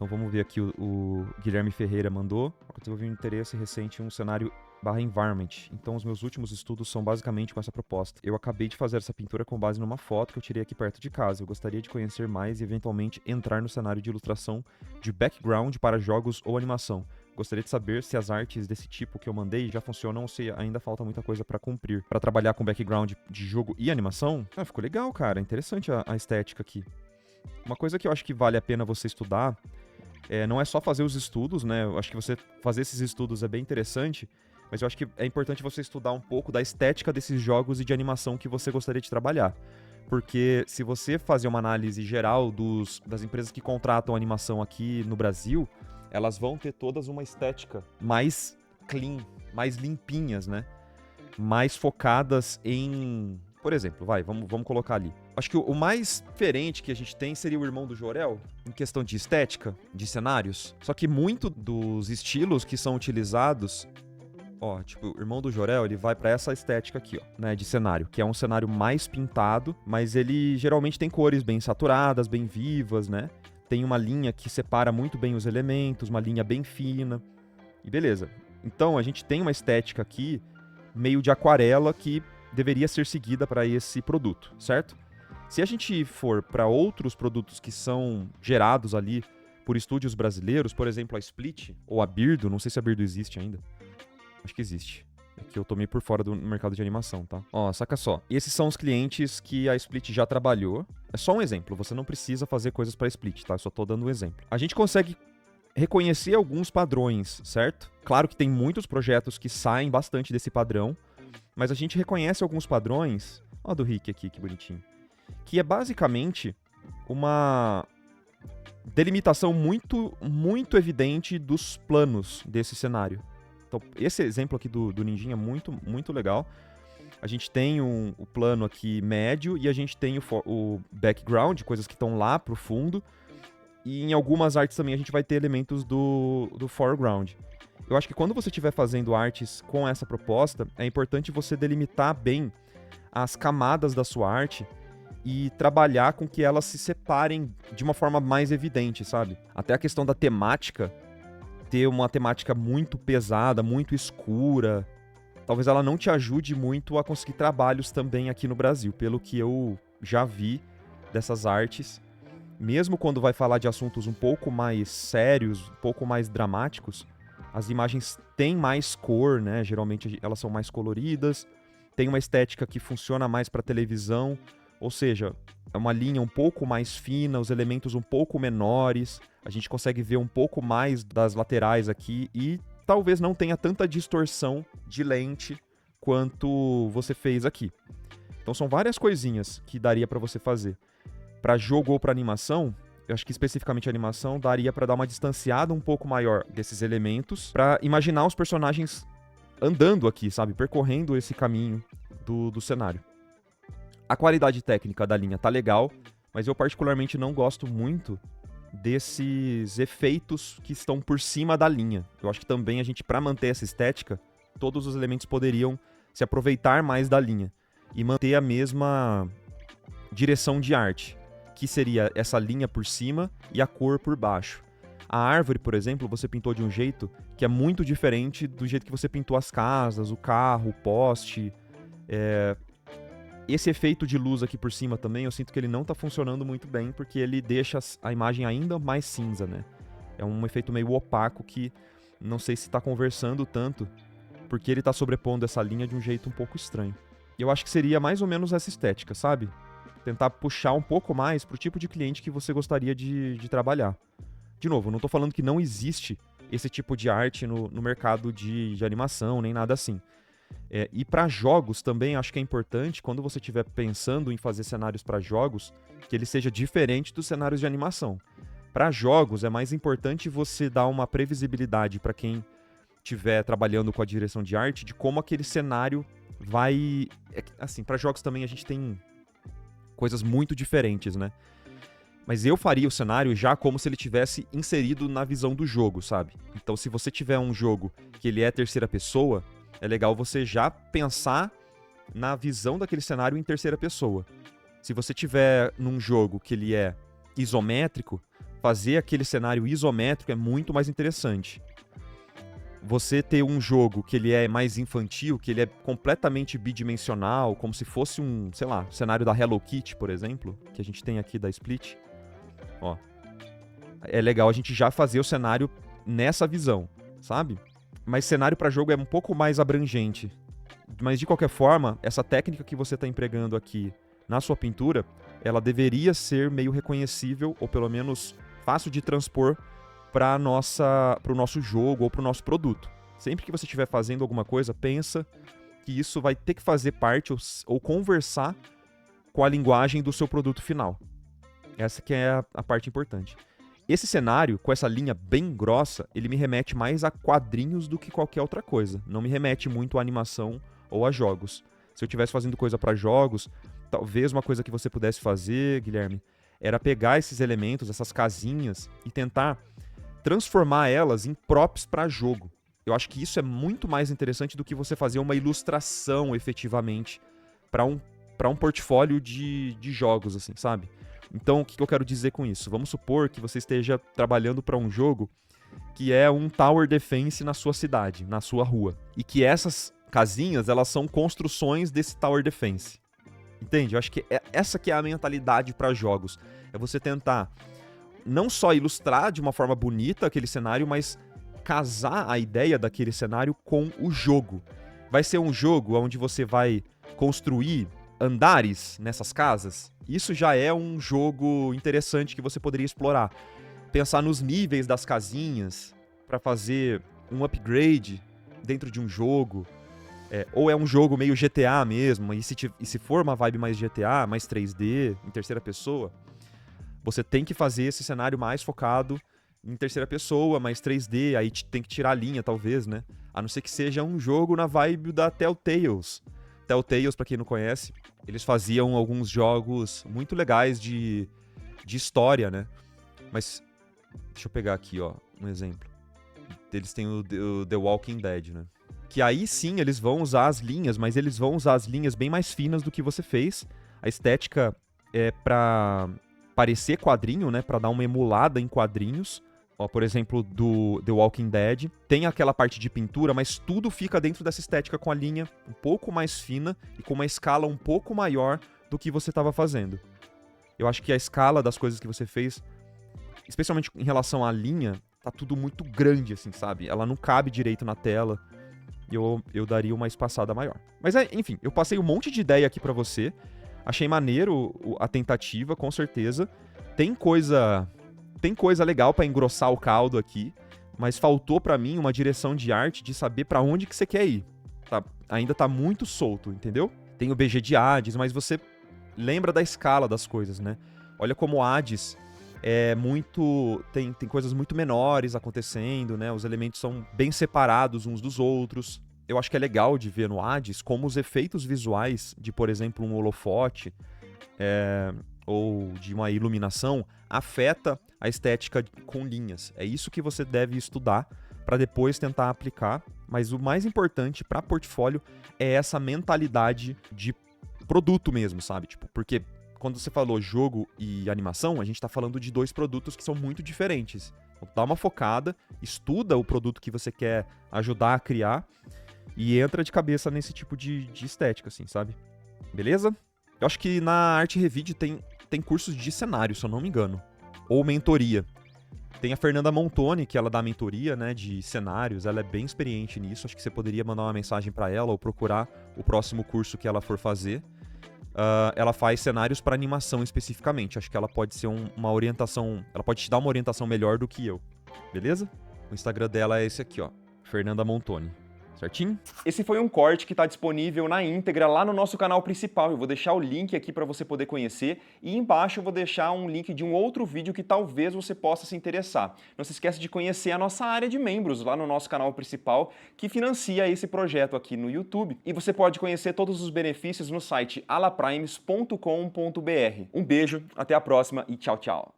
Então vamos ver aqui, o Guilherme Ferreira mandou. Eu desenvolvi um interesse recente em um cenário barra environment. Então os meus últimos estudos são basicamente com essa proposta. Eu acabei de fazer essa pintura com base numa foto que eu tirei aqui perto de casa. Eu gostaria de conhecer mais e eventualmente entrar no cenário de ilustração de background para jogos ou animação. Gostaria de saber se as artes desse tipo que eu mandei já funcionam ou se ainda falta muita coisa pra cumprir. Pra trabalhar com background de jogo e animação, ficou legal, cara. Interessante a estética aqui. Uma coisa que eu acho que vale a pena você estudar não é só fazer os estudos, né? Eu acho que você fazer esses estudos é bem interessante, mas eu acho que é importante você estudar um pouco da estética desses jogos e de animação que você gostaria de trabalhar. Porque se você fazer uma análise geral das empresas que contratam animação aqui no Brasil, elas vão ter todas uma estética mais clean, mais limpinhas, né? Mais focadas em... Por exemplo, vamos colocar ali. Acho que o mais diferente que a gente tem seria o Irmão do Jorel, em questão de estética, de cenários. Só que muito dos estilos que são utilizados... Ó, tipo, o Irmão do Jorel, ele vai pra essa estética aqui, ó, né, de cenário, que é um cenário mais pintado, mas ele geralmente tem cores bem saturadas, bem vivas, né? Tem uma linha que separa muito bem os elementos, uma linha bem fina, e beleza. Então, a gente tem uma estética aqui, meio de aquarela, que deveria ser seguida para esse produto, certo? Se a gente for para outros produtos que são gerados ali por estúdios brasileiros, por exemplo, a Split ou a Birdo, não sei se a Birdo existe ainda. Acho que existe. É que eu tô meio por fora do mercado de animação, tá? Ó, saca só. Esses são os clientes que a Split já trabalhou. É só um exemplo, você não precisa fazer coisas para Split, tá? Eu só tô dando um exemplo. A gente consegue reconhecer alguns padrões, certo? Claro que tem muitos projetos que saem bastante desse padrão, mas a gente reconhece alguns padrões. Ó, do Rick aqui, que bonitinho. Que é basicamente uma delimitação muito, muito evidente dos planos desse cenário. Então, esse exemplo aqui do Ninjinha é muito, muito legal. A gente tem o plano aqui médio e a gente tem o background, coisas que estão lá pro fundo. E em algumas artes também a gente vai ter elementos do foreground. Eu acho que quando você estiver fazendo artes com essa proposta, é importante você delimitar bem as camadas da sua arte e trabalhar com que elas se separem de uma forma mais evidente, sabe? Até a questão da temática, ter uma temática muito pesada, muito escura, talvez ela não te ajude muito a conseguir trabalhos também aqui no Brasil, pelo que eu já vi dessas artes. Mesmo quando vai falar de assuntos um pouco mais sérios, um pouco mais dramáticos, as imagens têm mais cor, né? Geralmente elas são mais coloridas, tem uma estética que funciona mais para televisão, ou seja, é uma linha um pouco mais fina, os elementos um pouco menores, a gente consegue ver um pouco mais das laterais aqui e talvez não tenha tanta distorção de lente quanto você fez aqui. Então são várias coisinhas que daria para você fazer. Para jogo ou para animação, eu acho que especificamente a animação daria para dar uma distanciada um pouco maior desses elementos, para imaginar os personagens andando aqui, sabe? Percorrendo esse caminho do cenário. A qualidade técnica da linha tá legal, mas eu particularmente não gosto muito desses efeitos que estão por cima da linha. Eu acho que também a gente, para manter essa estética, todos os elementos poderiam se aproveitar mais da linha e manter a mesma direção de arte, que seria essa linha por cima e a cor por baixo. A árvore, por exemplo, você pintou de um jeito que é muito diferente do jeito que você pintou as casas, o carro, o poste. Esse efeito de luz aqui por cima também, eu sinto que ele não tá funcionando muito bem, porque ele deixa a imagem ainda mais cinza, né? É um efeito meio opaco que não sei se tá conversando tanto, porque ele tá sobrepondo essa linha de um jeito um pouco estranho. E eu acho que seria mais ou menos essa estética, sabe? Tentar puxar um pouco mais pro tipo de cliente que você gostaria de trabalhar. De novo, não tô falando que não existe esse tipo de arte no mercado de animação, nem nada assim. E para jogos também acho que é importante, quando você estiver pensando em fazer cenários para jogos, que ele seja diferente dos cenários de animação. Para jogos é mais importante você dar uma previsibilidade para quem estiver trabalhando com a direção de arte, de como aquele cenário vai... Assim, para jogos também a gente tem coisas muito diferentes, né? Mas eu faria o cenário já como se ele tivesse inserido na visão do jogo, sabe? Então, se você tiver um jogo que ele é terceira pessoa, é legal você já pensar na visão daquele cenário em terceira pessoa. Se você tiver num jogo que ele é isométrico, fazer aquele cenário isométrico é muito mais interessante. Você ter um jogo que ele é mais infantil, que ele é completamente bidimensional, como se fosse um, sei lá, cenário da Hello Kitty, por exemplo, que a gente tem aqui da Split. Ó, é legal a gente já fazer o cenário nessa visão, sabe? Mas cenário para jogo é um pouco mais abrangente. Mas de qualquer forma, essa técnica que você está empregando aqui na sua pintura, ela deveria ser meio reconhecível, ou pelo menos fácil de transpor para o nosso jogo ou para o nosso produto. Sempre que você estiver fazendo alguma coisa, pensa que isso vai ter que fazer parte ou conversar com a linguagem do seu produto final. Essa que é a parte importante. Esse cenário, com essa linha bem grossa, ele me remete mais a quadrinhos do que qualquer outra coisa. Não me remete muito a animação ou a jogos. Se eu estivesse fazendo coisa para jogos, talvez uma coisa que você pudesse fazer, Guilherme, era pegar esses elementos, essas casinhas, e tentar transformar elas em props para jogo. Eu acho que isso é muito mais interessante do que você fazer uma ilustração efetivamente para um portfólio de jogos, assim, sabe? Então, o que eu quero dizer com isso? Vamos supor que você esteja trabalhando para um jogo que é um tower defense na sua cidade, na sua rua. E que essas casinhas, elas são construções desse tower defense. Entende? Eu acho que essa que é a mentalidade para jogos. É você tentar não só ilustrar de uma forma bonita aquele cenário, mas casar a ideia daquele cenário com o jogo. Vai ser um jogo onde você vai construir andares nessas casas. Isso já é um jogo interessante que você poderia explorar. Pensar nos níveis das casinhas para fazer um upgrade dentro de um jogo. Ou é um jogo meio GTA mesmo, e se for uma vibe mais GTA, mais 3D, em terceira pessoa, você tem que fazer esse cenário mais focado em terceira pessoa, mais 3D, aí tem que tirar a linha, talvez, né? A não ser que seja um jogo na vibe da Telltales. Telltales, pra quem não conhece, eles faziam alguns jogos muito legais de história, né? Mas, deixa eu pegar aqui, ó, um exemplo. Eles têm o The Walking Dead, né? Que aí sim eles vão usar as linhas, mas eles vão usar as linhas bem mais finas do que você fez. A estética é pra parecer quadrinho, né? Pra dar uma emulada em quadrinhos. Ó, por exemplo, do The Walking Dead. Tem aquela parte de pintura, mas tudo fica dentro dessa estética com a linha um pouco mais fina e com uma escala um pouco maior do que você estava fazendo. Eu acho que a escala das coisas que você fez, especialmente em relação à linha, tá tudo muito grande, assim, sabe? Ela não cabe direito na tela. Eu daria uma espaçada maior. Mas, enfim, eu passei um monte de ideia aqui pra você. Achei maneiro a tentativa, com certeza. Tem coisa legal pra engrossar o caldo aqui, mas faltou pra mim uma direção de arte de saber pra onde que você quer ir. Ainda tá muito solto, entendeu? Tem o BG de Hades, mas você lembra da escala das coisas, né? Olha como Hades é muito... Tem coisas muito menores acontecendo, né? Os elementos são bem separados uns dos outros. Eu acho que é legal de ver no Hades como os efeitos visuais de, por exemplo, um holofote ou de uma iluminação afeta a estética com linhas. É isso que você deve estudar para depois tentar aplicar. Mas o mais importante para portfólio é essa mentalidade de produto mesmo, sabe? Tipo, porque quando você falou jogo e animação, a gente tá falando de dois produtos que são muito diferentes. Então, dá uma focada, estuda o produto que você quer ajudar a criar e entra de cabeça nesse tipo de estética, assim, sabe? Beleza? Eu acho que na Arte Revide tem cursos de cenário, se eu não me engano. Ou mentoria. Tem a Fernanda Montoni, que ela dá mentoria, né, de cenários. Ela é bem experiente nisso. Acho que você poderia mandar uma mensagem para ela ou procurar o próximo curso que ela for fazer. Ela faz cenários para animação especificamente. Acho que ela pode ser uma orientação... Ela pode te dar uma orientação melhor do que eu. Beleza? O Instagram dela é esse aqui, ó. Fernanda Montoni. Certinho? Esse foi um corte que está disponível na íntegra lá no nosso canal principal. Eu vou deixar o link aqui para você poder conhecer e embaixo eu vou deixar um link de um outro vídeo que talvez você possa se interessar. Não se esqueça de conhecer a nossa área de membros lá no nosso canal principal que financia esse projeto aqui no YouTube. E você pode conhecer todos os benefícios no site alaprimes.com.br. Um beijo, até a próxima e tchau, tchau.